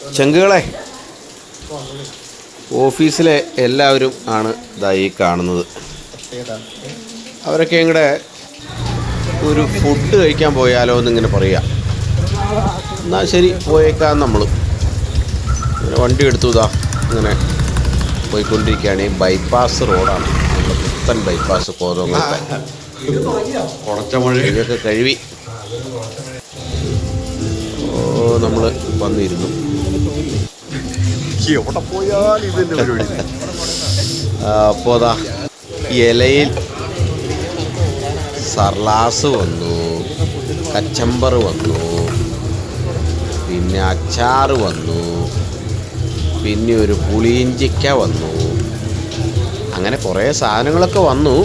ചങ്കുകളെ, ഓഫീസിലെ എല്ലാവരും ആണ് ഇതായി കാണുന്നത്. അവരൊക്കെ ഇങ്ങടെ ഒരു ഫുഡ് കഴിക്കാൻ പോയാലോ എന്നിങ്ങനെ പറയുക. എന്നാൽ ശരി, പോയേക്കാം. നമ്മൾ ഇങ്ങനെ വണ്ടി എടുത്തു ഇതാ ഇങ്ങനെ പോയിക്കൊണ്ടിരിക്കുകയാണ്. ഈ ബൈപ്പാസ് റോഡാണ്, നമ്മുടെ പുത്തൻ ബൈപ്പാസ് കോതമംഗലത്തെ. കുറച്ച മഴയൊക്കെ കഴുകി നമ്മൾ വന്നിരുന്നു. എവിടെ പോയാൽ ഇതിൻ്റെ പരിപാടി. അപ്പോൾ അതാ ഇലയിൽ സർലാസ് വന്നു, കച്ചമ്പർ വന്നു, പിന്നെ അച്ചാറ് വന്നു, പിന്നെ ഒരു പുളിയിഞ്ചിക്ക വന്നു. അങ്ങനെ കുറേ സാധനങ്ങളൊക്കെ വന്നു.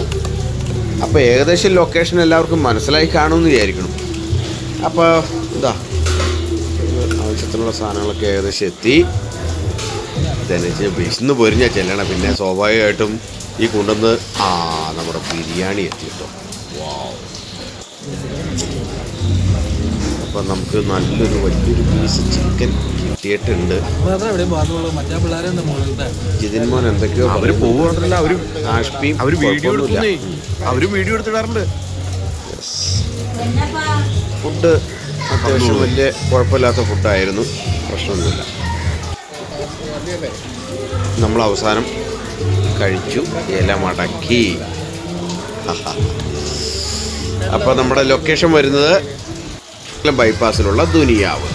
അപ്പോൾ ഏകദേശം ലൊക്കേഷൻ എല്ലാവർക്കും മനസ്സിലായി കാണുമെന്ന് വിചാരിക്കണം. അപ്പോൾ ഇതാ ആവശ്യത്തിനുള്ള സാധനങ്ങളൊക്കെ ഏകദേശം എത്തി. ഇതെന്ന് വിശന്ന് പൊരിഞ്ഞാൽ ചെല്ലണം. പിന്നെ സ്വാഭാവികമായിട്ടും ഈ കൊണ്ടുവന്ന് നമ്മുടെ ബിരിയാണി എത്തിയിട്ടോ. വാവ്. അപ്പം നമുക്ക് നല്ലൊരു വലിയൊരു പീസ് ചിക്കൻ കിട്ടിയിട്ടുണ്ട്. ജിതിൻ മോൻ എന്തൊക്കെയോ അവർ പോകുന്നുണ്ടല്ലോ. അവർ വീഡിയോ എടുത്തിടാറുണ്ട്. ഫുഡ് അത്യാവശ്യം വലിയ കുഴപ്പമില്ലാത്ത ഫുഡായിരുന്നു, പ്രശ്നമൊന്നുമില്ല. നമ്മൾ അവസാനം കഴിച്ചു, ഇല മടക്കി. അപ്പോൾ നമ്മുടെ ലൊക്കേഷൻ വരുന്നത് ബൈപ്പാസിലുള്ള ദുനിയാവ്.